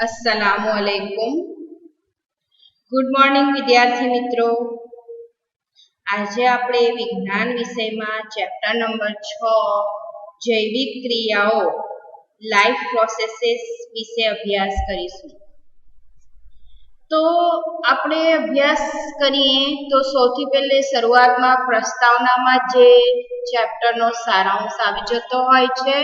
अस्सलामुअलैकुम। Good morning विद्यार्थी मित्रों। આજે આપણે વિજ્ઞાન વિષયમાં ચેપ્ટર નંબર 6 જૈવિક ક્રિયાઓ લાઈફ પ્રોસેસીસ વિશે અભ્યાસ કરીશું। તો આપણે અભ્યાસ કરીએ તો સૌથી પહેલે શરૂઆતમાં પ્રસ્તાવનામાં જે ચેપ્ટરનો સારાંશ આવી જતો હોય છે,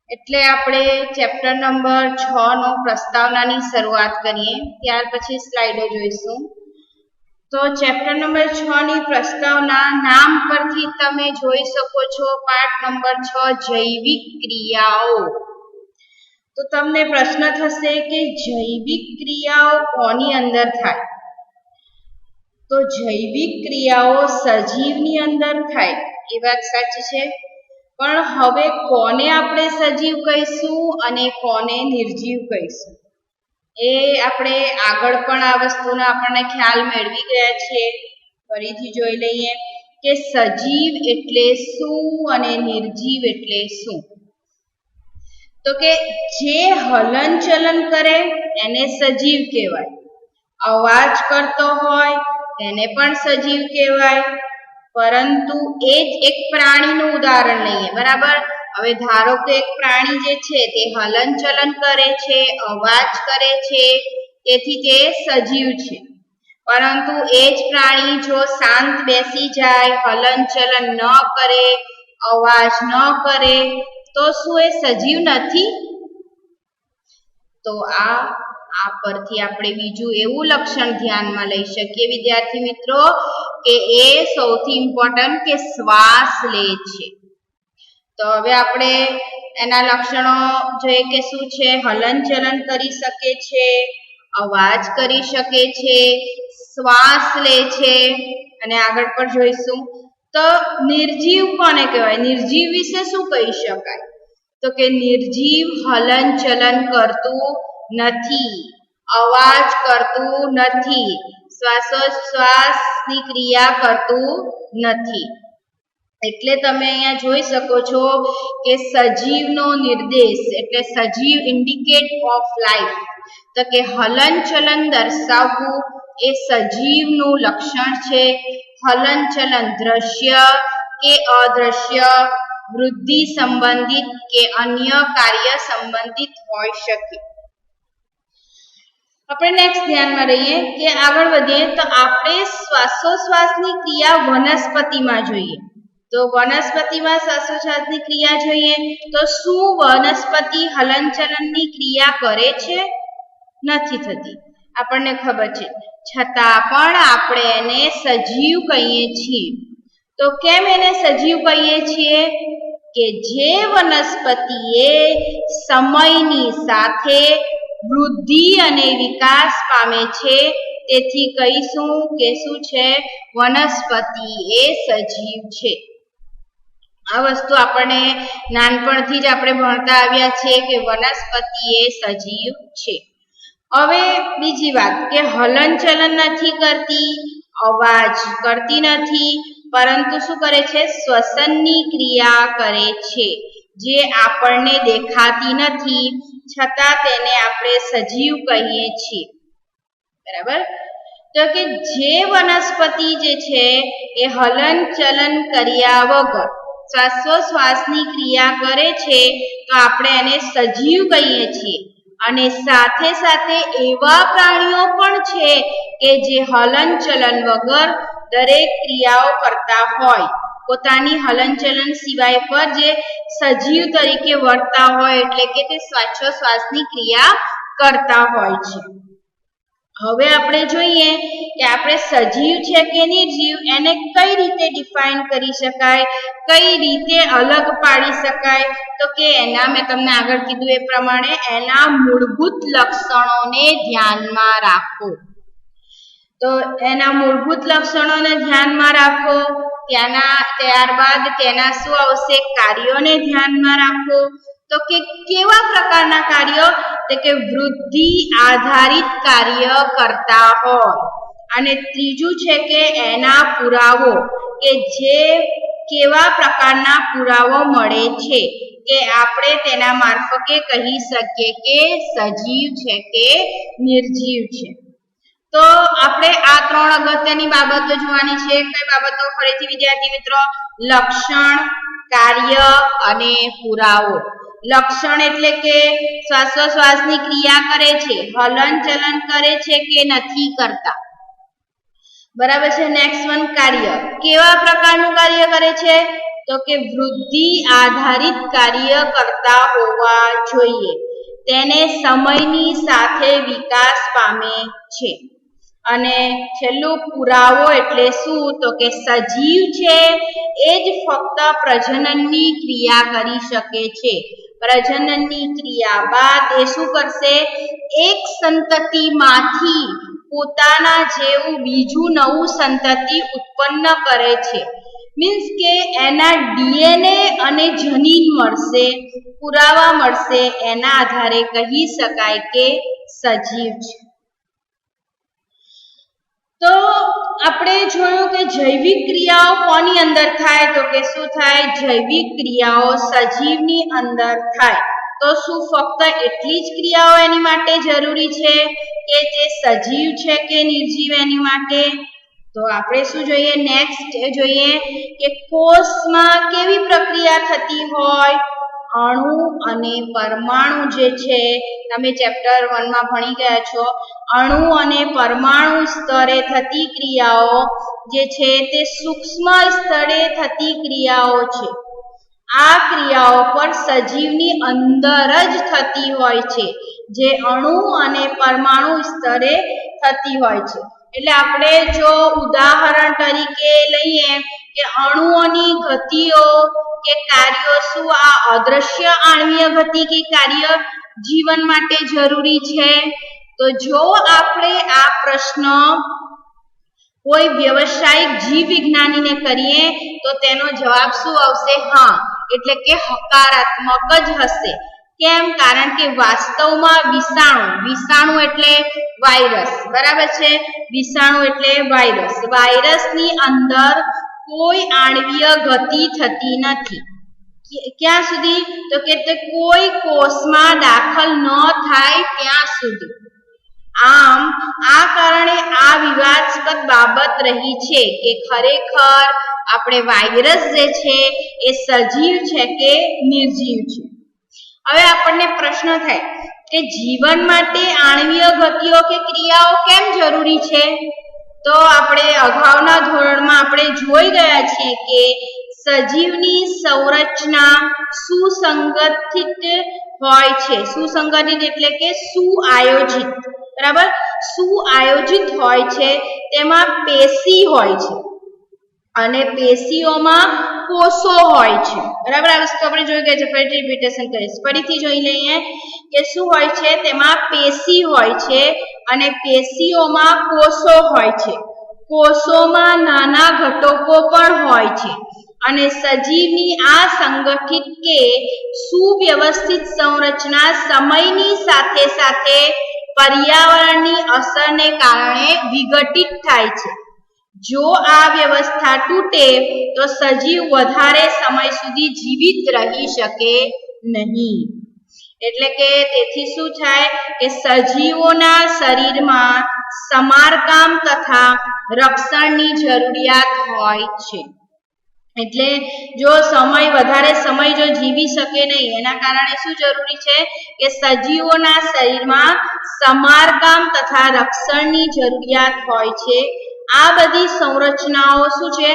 એટલે આપણે ચેપ્ટર નંબર 6 નો પ્રસ્તાવનાની શરૂઆત કરીએ, ત્યાર પછી સ્લાઇડો જોઈશું। તો ચેપ્ટર નંબર 6 ની પ્રસ્તાવના નામ પરથી તમે જોઈ શકો છો, પાઠ નંબર 6 જૈવિક ક્રિયાઓ। તો તમને પ્રશ્ન થશે કે જૈવિક ક્રિયાઓ કોની અંદર થાય? તો જૈવિક ક્રિયાઓ સજીવની અંદર થાય, એ વાત સાચી છે, પણ હવે કોને આપણે સજીવ કહીશું અને કોને નિર્જીવ કહીશું એ આપણે આગળ પણ આ વસ્તુનો આપણને ખ્યાલ મેળવી ગયા છે। ફરીથી જોઈ લઈએ કે સજીવ એટલે શું અને નિર્જીવ એટલે શું। તો કે જે હલનચલન કરે એને સજીવ કહેવાય, અવાજ કરતો હોય તેને પણ સજીવ કહેવાય, પરંતુ એ જ એક પ્રાણીનું ઉદાહરણ લઈએ, બરાબર। હવે ધારો કે એક પ્રાણી જે છે તે હલનચલન કરે છે, અવાજ કરે છે, તેથી તે સજીવ છે, પરંતુ એ જ પ્રાણી જો શાંત બેસી જાય, હલનચલન ન કરે, અવાજ ન કરે, તો શું એ સજીવ નથી? તો આ પરથી આપણે બીજું એવું લક્ષણ ધ્યાનમાં લઈ શકીએ વિદ્યાર્થી મિત્રો કે એ સૌથી ઇમ્પોર્ટન્ટ કે શ્વાસ લે છે। તો હવે આપણે એના લક્ષણો જોઈએ કે શું છે, હલનચલન કરી શકે છે, અવાજ કરી શકે છે, શ્વાસ લે છે, અને આગળ પર જોઈશું। તો નિર્જીવ કોને કહેવાય? નિર્જીવ વિશે શું કહી શકાય? તો કે નિર્જીવ હલનચલન કરતું નથી, અવાજ કરતું નથી, શ્વાસોચ્છ્વાસની ક્રિયા કરતું નથી। એટલે તમે અહીંયા જોઈ શકો છો કે સજીવનો નિર્દેશ એટલે સજીવ ઇન્ડિકેટ ઓફ લાઈફ, તો કે હલનચલન દર્શાવવું એ સજીવનું લક્ષણ છે। હલનચલન દ્રશ્ય કે અદ્રશ્ય, વૃદ્ધિ સંબંધિત કે અન્ય કાર્ય સંબંધિત હોઈ શકે। આપણે નેક્સ્ટ ધ્યાનમાં રહીએ કે આગળ વધીએ તો આપણે શ્વાસોચ્છ્વાસની ક્રિયા વનસ્પતિમાં જોઈએ। તો વનસ્પતિમાં શ્વાસોચ્છ્વાસની ક્રિયા જોઈએ તો શું વનસ્પતિ હલનચલનની ક્રિયા કરે છે? નથી થતી, આપણને ખબર છે, છતાં પણ આપણે એને સજીવ કહીએ છીએ। તો કેમ એને સજીવ કહીએ છીએ? કે જે વનસ્પતિએ સમયની સાથે વૃદ્ધિ અને વિકાસ પામે છે, તેથી કહીશું કે શું છે? વનસ્પતિ એ સજીવ છે। આ વસ્તુ આપણને નાનપણથી જ આપણે ભણતા આવ્યા છે કે વનસ્પતિ એ સજીવ છે। હવે બીજી વાત કે હલનચલન નથી કરતી, અવાજ કરતી નથી, પરંતુ શું કરે છે? શ્વસનની ક્રિયા કરે છે, જે આપણને દેખાતી નથી, છતાં તેને આપણે સજીવ કહીએ છીએ, બરાબર। તો કે જે વનસ્પતિ જે છે એ હલનચલન કર્યા વગર શ્વાસોચ્છ્વાસની ક્રિયા કરે છે, તો આપણે એને સજીવ કહીએ છીએ। અને સાથે સાથે એવા પ્રાણીઓ પણ છે કે જે હલનચલન વગર દરેક ક્રિયાઓ કરતા હોય, પોતાની હલનચલન સિવાય પર જે સજીવ તરીકે વર્તતા હોય, એટલે કે તે શ્વાસોચ્છ્વાસની ક્રિયા કરતા હોય છે। હવે આપણે જોઈએ કે આપણે સજીવ છે કે નિર્જીવ એને કઈ રીતે ડિફાઇન કરી શકાય, કઈ રીતે અલગ પાડી શકાય? તો કે એના મેં તમને આગળ કીધું એ પ્રમાણે એના મૂળભૂત લક્ષણોને ધ્યાનમાં રાખો। તો એના મૂળભૂત લક્ષણોને ધ્યાનમાં રાખો, ત્યારબાદ તેના શું આવશે? કાર્યોને ધ્યાનમાં રાખો। તો કે કેવા પ્રકારના કાર્યો? તો કે વૃદ્ધિ આધારિત કાર્ય કરતા હોય, અને ત્રીજું છે કે એના પુરાવો, કે જે કેવા પ્રકારના પુરાવો મળે છે કે આપણે તેના મારફતે કહી શકીએ કે સજીવ છે કે નિર્જીવ છે? તો આપણે આ 3 અગત્યની બાબતો જોવાની છે. કઈ બાબતો? ફરીથી વિદ્યાર્થી મિત્રો, લક્ષણ, કાર્ય અને પુરાવો. લક્ષણ એટલે કે શ્વાસોશ્વાસની ક્રિયા કરે છે, હલન ચલન કરે છે કે નથી કરતા, બરાબર છે. નેક્સ્ટ વન, કાર્ય. કેવા પ્રકારનું કાર્ય કરે છે? તો કે વૃદ્ધિ આધારિત કાર્ય કરતા હોવા જોઈએ. તેને સમયની સાથે વિકાસ પામે છે. અને છેલ્લું, પુરાવો એટલે શું? તો કે સજીવ છે એ જ ફક્ત પ્રજનનની ક્રિયા કરી શકે છે. પ્રજનનની ક્રિયા બાદ એ શું કરશે? એક સંતતિમાંથી પોતાના જેવું બીજું નવું સંતતિ ઉત્પન્ન કરે છે. મીન્સ કે એના ડીએનએ અને જનીન મળશે, પુરાવા મળશે, એના આધારે કહી શકાય કે સજીવ છે. તો આપણે જોયું કે જૈવિક ક્રિયાઓ કોની અંદર થાય? તો કે શું થાય? જૈવિક ક્રિયાઓ સજીવની અંદર થાય. તો શું ફક્ત એટલી જ ક્રિયાઓ એની માટે જરૂરી છે કે જે સજીવ છે કે નિર્જીવ એની માટે? તો આપણે શું જોઈએ? નેક્સ્ટ જોઈએ કે કોષમાં કેવી પ્રક્રિયા થતી હોય? અણુ અને પરમાણુ જે છે, તમે ચેપ્ટર 1 માં ભણી ગયા છો, અણુ અને પરમાણુ સ્તરે થતી ક્રિયાઓ જે છે તે સૂક્ષ્મ સ્તરે થતી ક્રિયાઓ છે. આ ક્રિયાઓ પર સજીવની અંદર જ થતી હોય છે, જે અણુ અને પરમાણુ સ્તરે થતી હોય છે. એટલે આપણે જો ઉદાહરણ તરીકે લઈએ કે અણુઓની ગતિઓ કે કાર્યો, શું આ અદ્રશ્ય આણ્વીય ગતિ કે કાર્ય જીવન માટે જરૂરી છે? તો જો આપણે આ પ્રશ્ન કોઈ વ્યવસાયિક જીવ વિજ્ઞાનીને કરીએ તો તેનો જવાબ શું આવશે? હા, એટલે કે હકારાત્મક જ હશે. કેમ? કારણ કે વાસ્તવમાં વિષાણુ એટલે વાયરસ, બરાબર છે? વિષાણુ એટલે વાયરસ. વાયરસની અંદર કોઈ આણ્વીય ગતિ થતી નથી. ક્યાં સુધી? તો કે તે કોઈ કોષમાં દાખલ ન થાય ત્યાં સુધી. આમ આ કારણે આ વિવાદાસ્પદ બાબત રહી છે કે ખરેખર આપણે વાયરસ જે છે એ સજીવ છે કે નિર્જીવ છે. હવે આપણને પ્રશ્ન થાય કે જીવન માટે આણ્વીય ગતિઓ કે ક્રિયાઓ કેમ જરૂરી છે? તો આપણે અગાઉના ધોરણમાં આપણે જોઈ ગયા છીએ કે સજીવની સંરચના સુસંગઠિત હોય છે. સુસંગઠિત એટલે કે સુઆયોજિત, બરાબર? સુઆયોજિત હોય છે. તેમાં પેશી હોય છે અને પેશીઓમાં કોષો હોય છે, બરાબર? આ વસ્તુ આપણે જોઈ ગયા છે. ફરીથી રિપીટેશન કરીશ, ફરીથી જોઈ લઈએ કે શું હોય છે? તેમાં પેશી હોય છે અને પેશીઓમાં કોષો હોય છે. કોષોમાં નાના ઘટકો પણ હોય છે અને સજીવની આ સંગઠિત કે સુવ્યવસ્થિત સંરચના સમયની સાથે સાથે પર્યાવરણની અસરને કારણે વિઘટિત થાય છે. જો આ વ્યવસ્થા તૂટે તો સજીવ વધારે સમય સુધી જીવિત રહી શકે નહીં. એટલે કે તેથી શું થાય કે સજીવોના શરીરમાં સમારકામ તથા રક્ષણની જરૂરિયાત હોય છે. એટલે જો વધારે સમય જો જીવી શકે નહીં, એના કારણે શું જરૂરી છે કે સજીવોના શરીરમાં સમારકામ તથા રક્ષણની જરૂરિયાત હોય છે. આ બધી સંરચનાઓ શું છે?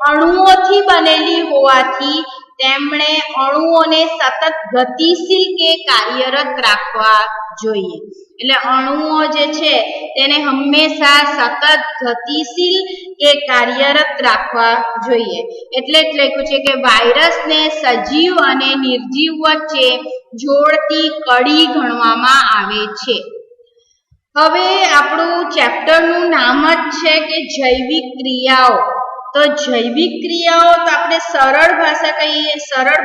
અણુઓથી બનેલી હોવાથી તેમણે અણુઓને સતત ગતિશીલ કે કાર્યરત રાખવા જોઈએ. એટલે અણુઓ જે છે તેને હંમેશા સતત ગતિશીલ કે કાર્યરત રાખવા જોઈએ. એટલે જ લખ્યું છે કે વાયરસને સજીવ અને નિર્જીવ વચ્ચે જોડતી કડી ગણવામાં આવે છે. હવે આપણું ચેપ્ટરનું નામ જ છે કે જૈવિક ક્રિયાઓ. તો જૈવિક ક્રિયાઓ તો આપણે સરળ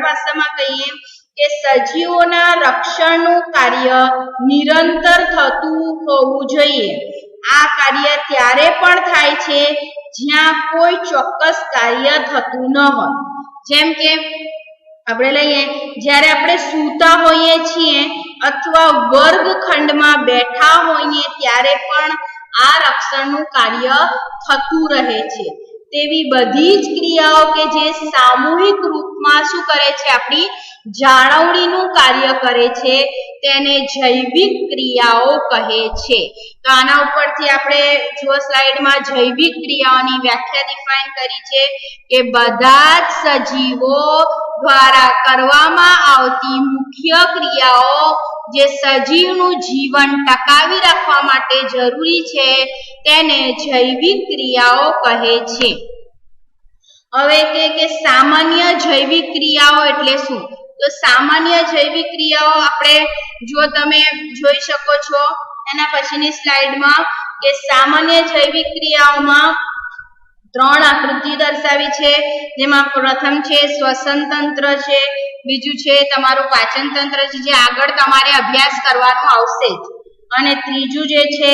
ભાષામાં કહીએ કે સજીવોના રક્ષણનું કાર્ય નિરંતર થતું હોવું જોઈએ. આ કાર્ય ત્યારે પણ થાય છે જ્યાં કોઈ ચોક્કસ કાર્ય થતું ન હોય. જેમ કે આપણે લઈએ જ્યારે આપણે સૂતા હોઈએ છીએ અથવા વર્ગખંડમાં બેઠા હોઈએ ત્યારે પણ આ રક્ષણનું કાર્ય થતું રહે છે. તેવી બધી જ ક્રિયાઓ કે જે સામૂહિક રૂપમાં શું કરે છે, આપણી જાળવણીનું કાર્ય કરે છે, તેને જૈવિક ક્રિયાઓ કહે છે. તો આના ઉપરથી આપણે જો સ્લાઇડમાં જૈવિક ક્રિયાઓની વ્યાખ્યા ડિફાઇન કરી છે કે બધા જ સજીવો દ્વારા કરવામાં આવતી મુખ્ય ક્રિયાઓ જે સજીવનું જીવન ટકાવી રાખવા માટે જરૂરી છે તેને જૈવિક ક્રિયાઓ કહે છે. હવે કે સામાન્ય જૈવિક ક્રિયાઓ એટલે શું? તો સામાન્ય જૈવિક ક્રિયાઓ આપણે જો તમે જોઈ શકો છો એના પછીની સ્લાઇડમાં કે સામાન્ય જૈવિક ક્રિયાઓમાં 3 આકૃતિ દર્શાવી છે, જેમાં પ્રથમ છે શ્વસન તંત્ર છે, બીજું છે તમારું પાચન તંત્ર છે જે આગળ તમારે અભ્યાસ કરવાનો આવશે જ, અને ત્રીજું જે છે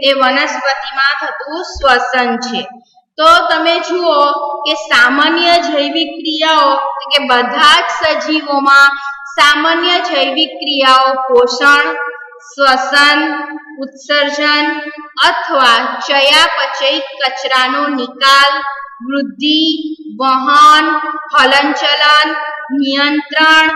એ વનસ્પતિમાં થતું શ્વસન છે. તો તમે જુઓ કે સામાન્ય જૈવિક ક્રિયાઓ કે બધા જ સજીવોમાં સામાન્ય જૈવિક ક્રિયાઓ પોષણ, શ્વસન, ઉત્સર્જન અથવા ચયાપચય કચરાનો નિકાલ, વૃદ્ધિ, વહન, હલનચલન, નિયંત્રણ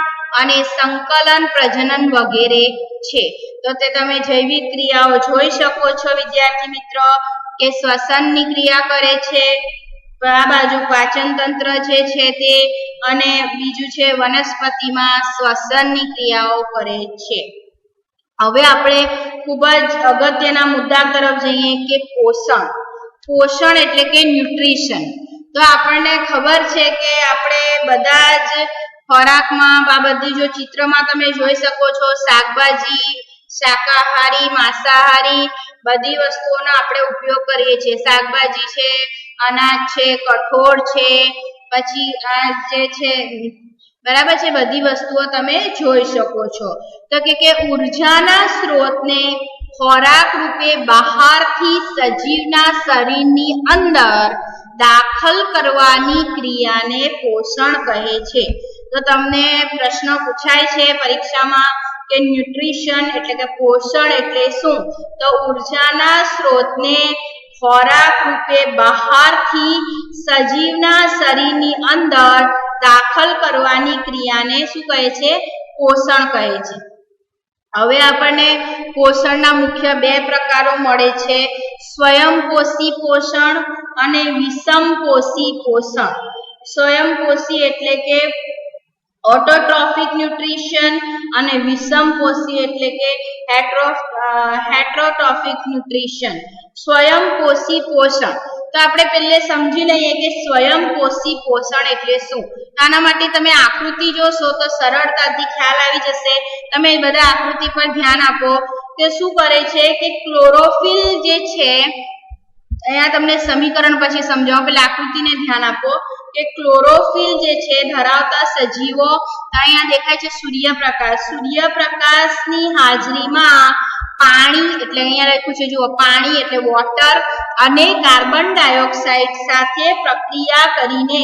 અને સંકલન, પ્રજનન વગેરે છે. તો તે તમે જૈવિક ક્રિયાઓ જોઈ શકો છો વિદ્યાર્થી મિત્રો કે શ્વસનની ક્રિયા કરે છે, આ બાજુ પાચન તંત્ર જે છે તે, અને બીજું છે વનસ્પતિમાં શ્વસનની ક્રિયાઓ કરે છે. હવે આપણે ખૂબ જ અગત્યના મુદ્દા તરફ જઈએ કે પોષણ. પોષણ એટલે કે ન્યુટ્રિશન. તો આપણને ખબર છે કે આપણે બધા જ ખોરાકમાં આ બધી જો ચિત્રમાં તમે જોઈ શકો છો શાકભાજી, શાકાહારી, માંસાહારી બધી વસ્તુઓનો આપણે ઉપયોગ કરીએ છીએ. શાકભાજી છે, અનાજ છે, કઠોળ છે, પછી આ જે છે બરાબર છે, બધી વસ્તુઓ તમે જોઈ શકો છો. તો કે ઉર્જાના સ્ત્રોતને ખોરાક રૂપે બહારથી સજીવના શરીરની અંદર દાખલ કરવાની ક્રિયાને પોષણ કહે છે. તો તમને પ્રશ્ન પૂછાય છે પરીક્ષામાં કે ન્યુટ્રિશન એટલે કે પોષણ એટલે શું? તો ઉર્જાના સ્ત્રોતને ખોરાક રૂપે બહારથી સજીવના શરીરની અંદર દાખલ કરવાની ક્રિયાને શું કહે છે? પોષણ કહે છે. હવે આપણને પોષણના મુખ્ય 2 પ્રકારો મળે છે, સ્વયંપોષી પોષણ અને વિષમપોષી પોષણ. સ્વયંપોષી એટલે કે ઓટોટ્રોફિક ન્યુટ્રિશન અને વિષમપોષી એટલે કે હેટરોટ્રોફિક ન્યુટ્રિશન. સ્વયંપોષી પોષણ તો આપણે પહેલે સમજી લઈએ કે સ્વયંપોષી પોષણ એટલે શું. આના માટે તમે આકૃતિ જોશો તો સરળતાથી ખ્યાલ આવી જશે. તમે બધા આકૃતિ પર ધ્યાન આપો કે શું કરે છે કે ક્લોરોફિલ જે છે, અહીંયા તમને સમીકરણ પછી સમજાવો, પહેલા આકૃતિને ધ્યાન આપો કે ક્લોરોફિલ જે છે ધરાવતા સજીવો, અહીંયા દેખાય છે સૂર્યપ્રકાશ. સૂર્યપ્રકાશની હાજરીમાં પાણી એટલે અહીંયા લખ્યું છે જુઓ, પાણી એટલે વોટર અને કાર્બન ડાયોક્સાઇડ સાથે પ્રક્રિયા કરીને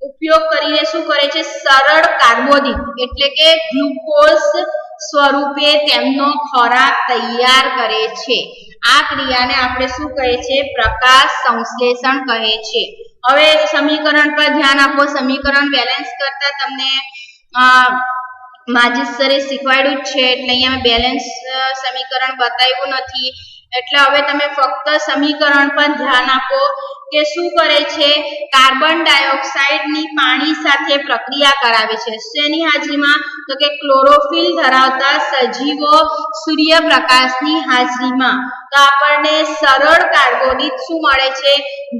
ઉપયોગ કરીને શું કરે છે? સરળ કાર્બોદિત એટલે કે ગ્લુકોઝ સ્વરૂપે તેમનો ખોરાક તૈયાર કરે છે. આ ક્રિયાને આપણે શું કહે છે? પ્રકાશ સંશ્લેષણ કહે છે. હવે સમીકરણ પર ધ્યાન આપો. સમીકરણ બેલેન્સ કરતા તમને માજીદ સરે શીખવાડ્યું જ છે, એટલે અહીંયા બેલેન્સ સમીકરણ બતાવ્યું નથી. એટલે હવે તમે ફક્ત સમીકરણ પર ધ્યાન આપો કે શું કરે છે? કાર્બન ડાયોક્સાઇડની પાણી સાથે પ્રક્રિયા કરાવે છે. શેની હાજરીમાં? તો કે ક્લોરોફિલ ધરાવતા સજીવો સૂર્યપ્રકાશની હાજરીમાં. તો આપણને સરળ કાર્બોદિત શું મળે છે?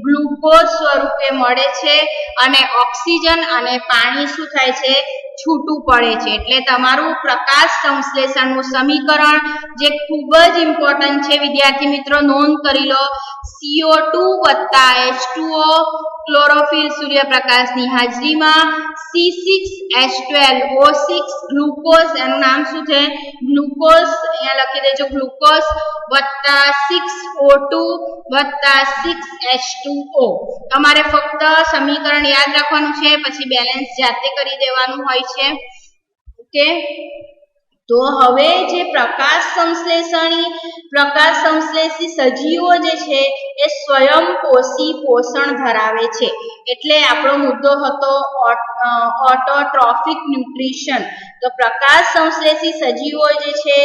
ગ્લુકોઝ સ્વરૂપે મળે છે, અને ઓક્સિજન અને પાણી શું થાય છે? છૂટું પડે છે. એટલે તમારું પ્રકાશ સંશ્લેષણનું સમીકરણ જે ખૂબ જ ઇમ્પોર્ટન્ટ છે વિદ્યાર્થી મિત્રો, નોંધ કરી લો, CO2 + H2O ક્લોરોફિલ સૂર્યપ્રકાશની હાજરીમાં C6H12O6 ગ્લુકોઝ, એનું નામ શું છે? ગ્લુકોઝ, અહીંયા લખી દેજો ગ્લુકોઝ વત્તા 6O2 વત્તા 6H2O. તમારે ફક્ત સમીકરણ યાદ રાખવાનું છે, પછી બેલેન્સ જાતે કરી દેવાનું હોય છે. ઓકે, તો હવે જે પ્રકાશ સંશ્લેષી સજીવો જે છે એ સ્વયંપોષી પોષણ ધરાવે છે. એટલે આપણો મુદ્દો હતો ઓટોટ્રોફિક ન્યુટ્રિશન. તો પ્રકાશ સંશ્લેષી સજીવો જે છે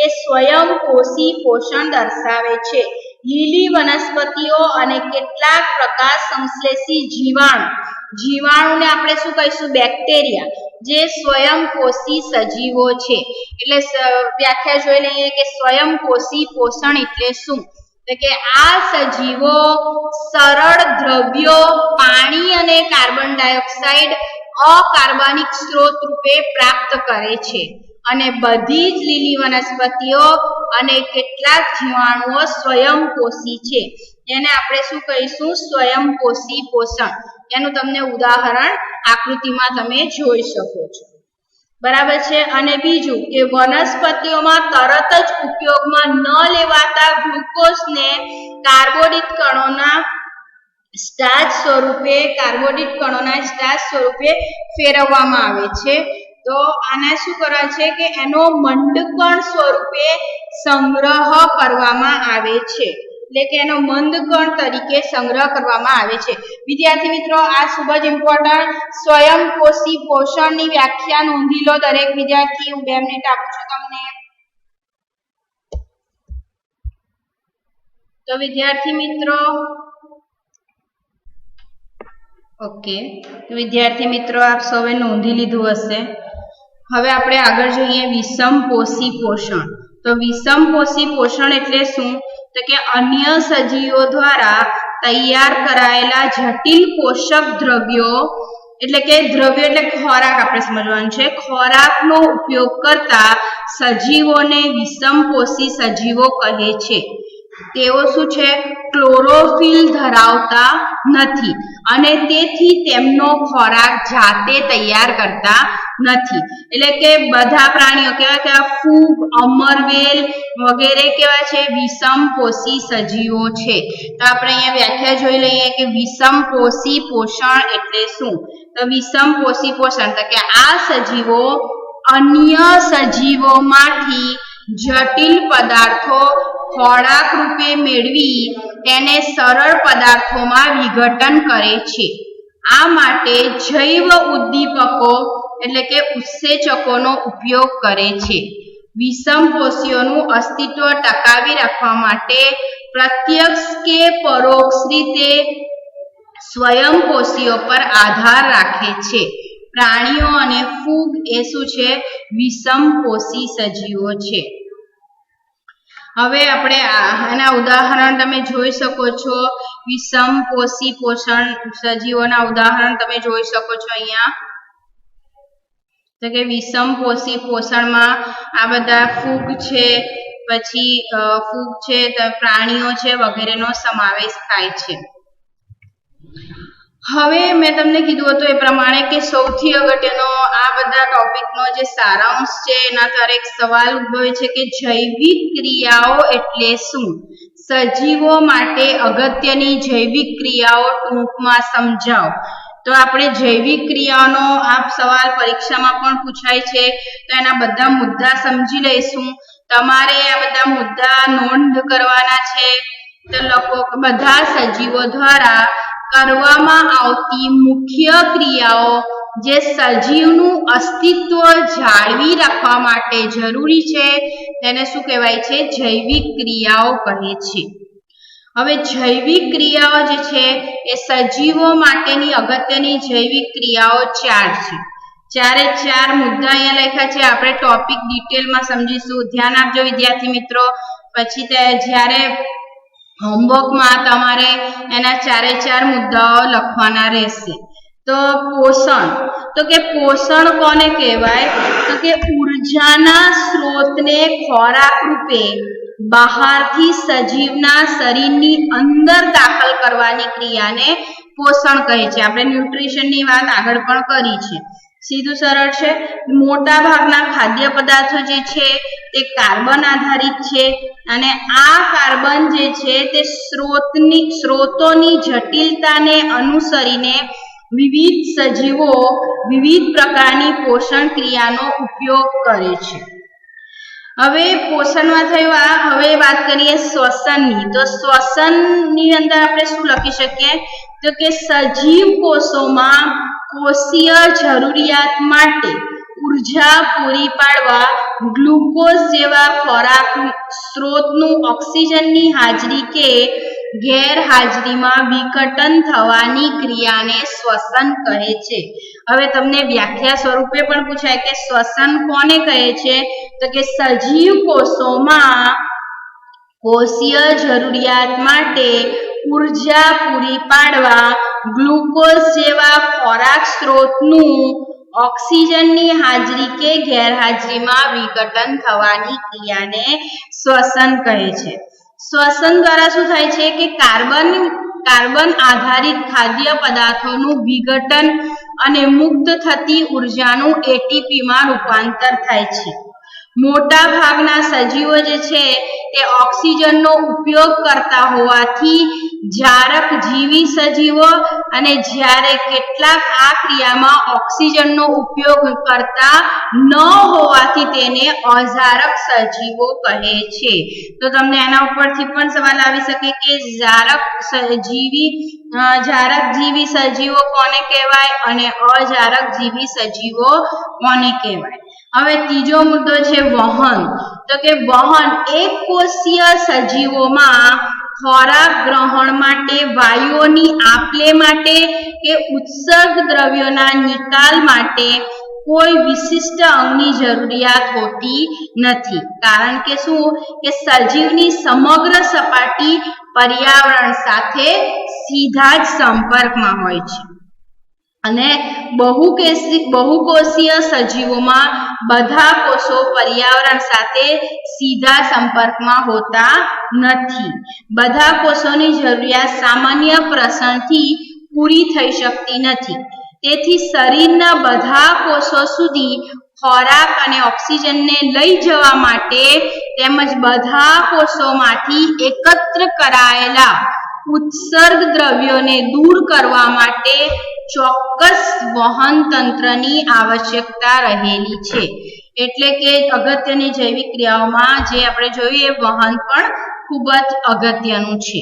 એ સ્વયંપોષી પોષણ દર્શાવે છે. લીલી વનસ્પતિઓ અને કેટલાક પ્રકાશ સંશ્લેષી જીવાણુને આપણે શું કહીશું? બેક્ટેરિયા, જે સ્વયંપોષી સજીવો છે. એટલે વ્યાખ્યા જોઈ લઈએ કે સ્વયંપોષી પોષણ એટલે શું? તો કે આ સજીવો સરળ દ્રવ્યો પાણી અને કાર્બન ડાયોક્સાઇડ અકાર્બનિક સ્ત્રોત રૂપે પ્રાપ્ત કરે છે. અને બધી જ લીલી વનસ્પતિઓ અને કેટલાક જીવાણુઓ સ્વયંપોષી છે. એને આપણે શું કહીશું? સ્વયંપોષી પોષણ. એનું તમને ઉદાહરણ આકૃતિમાં તમે જોઈ શકો છો. બરાબર છે. અને બીજું કે વનસ્પતિઓમાં તરત જ ઉપયોગમાં ન લેવાતા ગ્લુકોઝને કાર્બોદિત કણોના સ્ટાર્ચ સ્વરૂપે ફેરવવામાં આવે છે. તો આને શું કરવા છે કે એનો મંડકણ સ્વરૂપે સંગ્રહ કરવામાં આવે છે. એટલે કે એનો મંદકણ તરીકે સંગ્રહ કરવામાં આવે છે. વિદ્યાર્થી મિત્રો, આ ખૂબ જ ઇમ્પોર્ટન્ટ સ્વયંપોષી પોષણની વ્યાખ્યા નોંધી લો દરેક વિદ્યાર્થી. હું 2 મિનિટ આપું છું તમને. તો વિદ્યાર્થી મિત્રો, ઓકે, તો વિદ્યાર્થી મિત્રો આપ સૌએ નોંધી લીધું હશે. હવે આપણે આગળ જોઈએ વિષમપોષી પોષણ. તો વિષમપોષી પોષણ એટલે શું? તો કે અન્ય સજીવો દ્વારા તૈયાર કરાયેલા જટિલ પોષક દ્રવ્યો, એટલે કે દ્રવ્ય એટલે ખોરાક આપણે સમજવાનું છે, ખોરાકનો ઉપયોગ કરતા સજીવોને વિષમપોષી સજીવો કહે છે. તેઓ શું છે? ક્લોરોફિલ ધરાવતા નથી અને તેથી તેમનો ખોરાક જાતે તૈયાર કરતા નથી. એટલે કે બધા પ્રાણીઓ કેવા ફૂગ, અમરવેલ વગેરે કેવા છે? વિષમપોષી સજીવો છે. તો આપણે અહીંયા વ્યાખ્યા જોઈ લઈએ કે વિષમપોષી પોષણ એટલે શું? તો વિષમપોષી પોષણ તો કે આ સજીવો અન્ય સજીવોમાંથી જટિલ પદાર્થો ખોરાક રૂપે મેળવી તેને સરળ પદાર્થોમાં વિઘટન કરે છે. આ માટે જૈવ ઉદ્દીપકો એટલે કે ઉત્સેચકોનો ઉપયોગ કરે છે. વિષમપોષીઓનું અસ્તિત્વ ટકાવી રાખવા માટે પ્રત્યક્ષ કે પરોક્ષ રીતે સ્વયંપોષીઓ પર આધાર રાખે છે. પ્રાણીઓ અને ફૂગ એ શું છે? વિષમપોષી સજીવો છે. હવે આપણે આના ઉદાહરણ તમે જોઈ શકો છો. વિષમપોષી પોષણ સજીવોના ઉદાહરણ તમે જોઈ શકો છો અહીંયા. તો કે વિષમપોષી પોષણમાં આ બધા ફૂગ છે, પછી ફૂગ છે, પ્રાણીઓ છે વગેરેનો સમાવેશ થાય છે. હવે મેં તમને કીધું હતું એ પ્રમાણે કે સૌથી અગત્યનો આ બધા ટોપિકનો જે સારાંશ છે એના પર એક સવાલ ઉદ્ભવે છે કે જૈવિક ક્રિયાઓ એટલે શું? સજીવો માટે અગત્યની જૈવિક ક્રિયાઓ ટૂંકમાં સમજાવો. તો આપણે જૈવિક ક્રિયાઓનો આ સવાલ પરીક્ષામાં પણ પૂછાય છે, તો એના બધા મુદ્દા સમજી લઈશું. તમારે આ બધા મુદ્દા નોંધ કરવાના છે. તો લખો કે બધા સજીવો દ્વારા કરવામાં આવતી મુખ્ય ક્રિયાઓ જે સજીવનું અસ્તિત્વ જાળવી રાખવા માટે જરૂરી છે તેને શું કહેવાય છે? જૈવિક ક્રિયાઓ કહે છે. હવે જૈવિક ક્રિયાઓ જે છે એ સજીવો માટેની અગત્યની જૈવિક ક્રિયાઓ 4 છે. 4 મુદ્દા અહીંયા લખ્યા છે. આપણે ટોપિક ડિટેલમાં સમજીશું. ધ્યાન આપજો વિદ્યાર્થી મિત્રો. પછી જ્યારે હોમવર્કમાં તમારે એના 4 મુદ્દાઓ લખવાના રહેશે. તો પોષણ, તો કે પોષણ કોને કહેવાય? તો કે ઉર્જાના સ્ત્રોતને ખોરાક રૂપે બહારથી સજીવના શરીરની અંદર દાખલ કરવાની ક્રિયાને પોષણ કહે છે। આપણે ન્યુટ્રિશનની વાત આગળ પણ કરી છે। સીધું સરળ છે। મોટા ભાગના ખાદ્ય પદાર્થો જે છે તે કાર્બન આધારિત છે અને આ કાર્બન જે છે તે સ્ત્રોતોની જટિલતાને અનુસરીને વિવિધ સજીવો વિવિધ પ્રકારની પોષણ ક્રિયાનો ઉપયોગ કરે છે। હવે પોષણમાં થયું હવે વાત કરીએ શ્વસનની। તો શ્વસનની અંદર આપણે શું લખી શકીએ તો કે સજીવ કોષોમાં કોષીય જરૂરિયાત માટે ઉર્જા પૂરી પાડવા ગ્લુકોઝ જેવા ખોરાક સ્ત્રોતનું ઓક્સિજનની હાજરી કે ગેરહાજરીમાં વિઘટન થવાની ક્રિયાને શ્વસન કહે છે। હવે તમને વ્યાખ્યા સ્વરૂપે પણ પૂછાય કે શ્વસન કોને કહે છે તો કે સજીવ કોષોમાં કોષીય જરૂરિયાત માટે ઉર્જા પૂરી પાડવા ગ્લુકોઝ જેવા ખોરાક સ્ત્રોતનું ઓક્સિજનની હાજરી કે ગેરહાજરીમાં વિઘટન થવાની ક્રિયાને શ્વસન કહે છે। શ્વસન દ્વારા શું થાય છે કે કાર્બન આધારિત ખાદ્ય પદાર્થોનું વિઘટન અને મુક્ત થતી ઉર્જાનું એટીપીમાં રૂપાંતર થાય છે। મોટા ભાગના સજીવો જે છે તે ઓક્સિજનનો ઉપયોગ કરતા હોવાથી જારક જીવી સજીવો અને જ્યારે કેટલાક આ ક્રિયામાં ઓક્સિજનનો ઉપયોગ કરતા ન હોવાથી તેને અજારક સજીવો કહે છે। તો તમને એના ઉપરથી પણ સવાલ આવી શકે કે જારક જીવી સજીવો કોને કહેવાય અને અજારક જીવી સજીવો કોને કહેવાય। હવે ત્રીજો મુદ્દો છે વહન। તો કે વહન એક કોષીય સજીવોમાં ખોરાક ગ્રહણ માટે વાયુઓની આપલે માટે કે ઉત્સર્ગ દ્રવ્યોના નિકાલ માટે કોઈ વિશિષ્ટ અંગની જરૂરિયાત હોતી નથી। કારણ કે શું કે સજીવની સમગ્ર સપાટી પર્યાવરણ સાથે સીધા જ સંપર્કમાં હોય છે અને બહુકોષીય સજીવોમાં બધા કોષો પર્યાવરણ સાથે સીધા સંપર્કમાં હોતા નથી। બધા કોષોની જરૂરિયાત સામાન્ય પ્રસરણથી પૂરી થઈ શકતી નથી। તેથી શરીરના બધા કોષો સુધી ખોરાક અને ઓક્સિજનને લઈ જવા માટે તેમજ બધા કોષોમાંથી એકત્ર કરાયેલા ઉત્સર્ગ દ્રવ્યોને દૂર કરવા માટે ચોક્કસ વહન તંત્રની આવશ્યકતા રહેલી છે। એટલે કે અગત્યની જૈવિક ક્રિયાઓમાં જે આપણે જોઈએ વહન પણ ખૂબ જ અગત્યનું છે।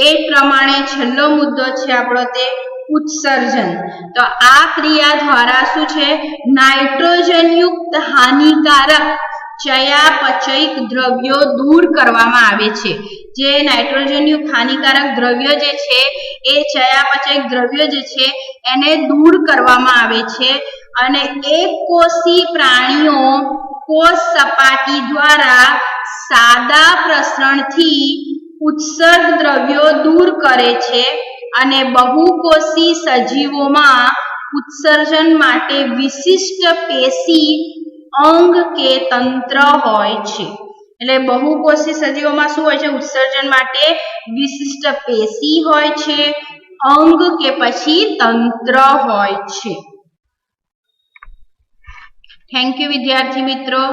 એ પ્રમાણે છેલ્લો મુદ્દો છે આપણો તે ઉત્સર્જન। તો આ ક્રિયા દ્વારા શું છે નાઇટ્રોજનયુક્ત હાનિકારક ચયાપચયિક દ્રવ્યો દૂર કરવામાં આવે છે। જે નાઇટ્રોજનયુક્ત હાનિકારક દ્રવ્યો જે છે એ ચયાપચયિક દ્રવ્યો જે છે એને દૂર કરવામાં આવે છે અને એક કોષી પ્રાણીઓ કોષ સપાટી દ્વારા સાદા પ્રસરણથી ઉત્સર્ગ દ્રવ્યો દૂર કરે છે અને બહુકોષી સજીવોમાં ઉત્સર્જન માટે વિશિષ્ટ પેશી અંગ કે તંત્ર હોય છે। એટલે બહુકોષી સજીવોમાં શું હોય છે ઉત્સર્જન માટે વિશિષ્ટ પેશી હોય છે અંગ કે પછી તંત્ર હોય છે। થેન્ક યુ વિદ્યાર્થી મિત્રો।